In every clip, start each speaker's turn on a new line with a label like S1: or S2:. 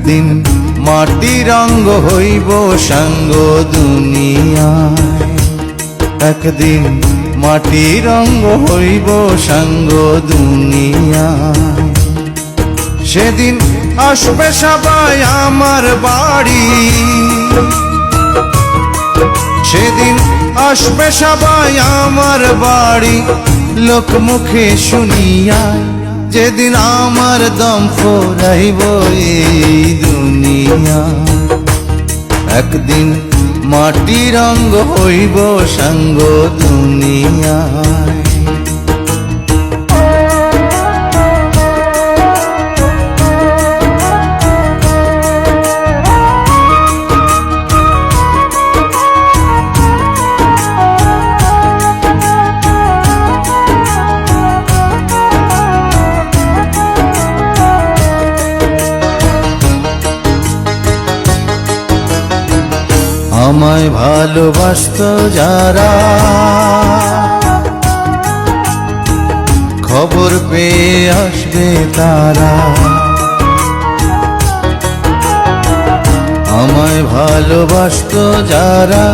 S1: একদিন মাটির অঙ্গ হইব সাঙ্গ দুনিয়ায়, একদিন মাটির অঙ্গ হইব সাঙ্গ দুনিয়ায়। সেদিন আসবে সবাই আমার বাড়ি, সেদিন আসবে সবাই আমার বাড়ি, লোকমুখে শুনিয়া যেদিন আমার দম ফুরাইব এই দুনিয়া। একদিন মাটির অঙ্গ হইব সাঙ্গ দুনিয়ায়। আমায় ভালোবাসত যারা, খবর পেয়ে আসবে তারা। আমায় ভালোবাসত যারা,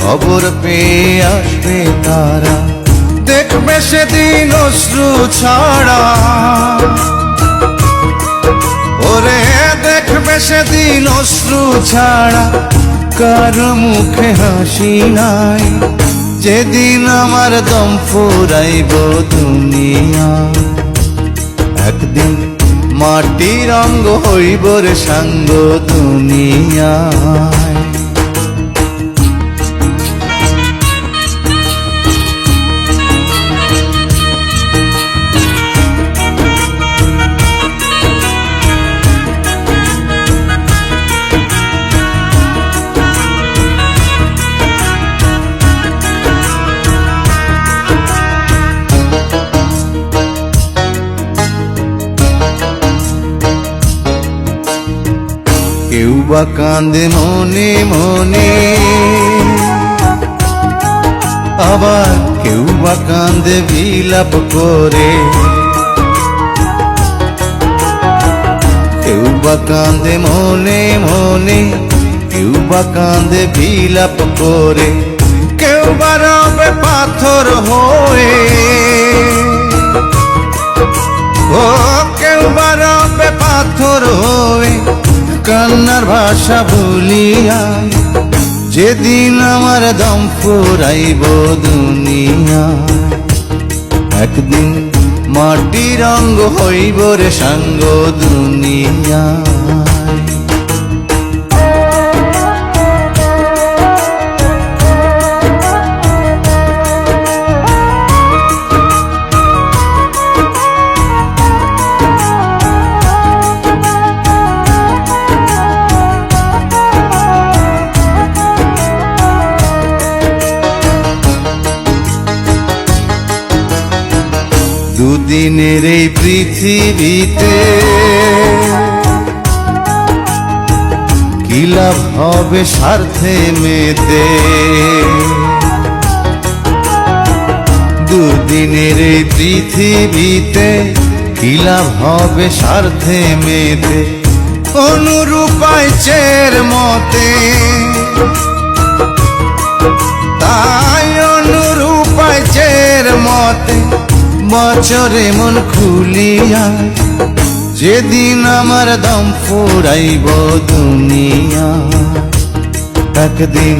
S1: খবর পেয়ে আসবে তারা। দেখবে সেদিন অশ্রু ছাড়া, ওরে দেখবে সেদিন অশ্রু ছাড়া, কারো মুখে হাসি নাই। যেদিন আমার দম ফুরাইব দুনিয়া, একদিন মাটির অঙ্গ হইব রে সাঙ্গ দুনিয়ায়। কেউ বা কান্দে মনে মনে, আবার কেউ বা কান্দে বিলাপ করে। কেউ বা কান্দে মনে মনে, কেউ বা কান্দে বিলাপ করে। কেউ বা রবে পাথর হয়ে, ও কেউ বা রবে পাথর হয়ে, কান্নার ভাষা ভুলিয়া। যেদিন আমার দম ফুরাইব দুনিয়া, একদিন মাটির অঙ্গ হইব রে সাঙ্গ দুনিয়া। দুদিনের এই পৃথিবীতে কি লাভ হবে স্বার্থে মেতে। দুদিনের এই পৃথিবীতে কি লাভ হবে স্বার্থে মেতে। অনুরূপায় চের মতে, তাই অনুরূপায় চের মতে, বছরে মন খুলিয়া। যেদিন আমার দম ফুরাইব দুনিয়া, একদিন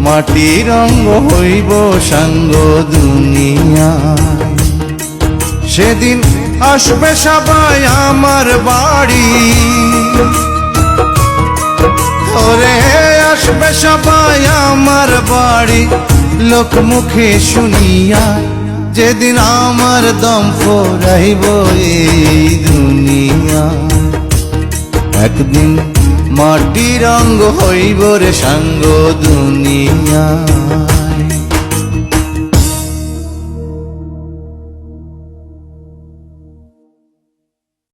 S1: মাটির অঙ্গ হইব সাঙ্গ দুনিয়া। সেদিন আসবে সবাই আমার বাড়ি, ওরে আসবে সবাই আমার বাড়ি, লোকমুখে শুনিয়া। যেদিন আমার দম ফুরাইব এই দুনিয়া, একদিন মাটির অঙ্গ হইব রে সাঙ্গ দুনিয়া।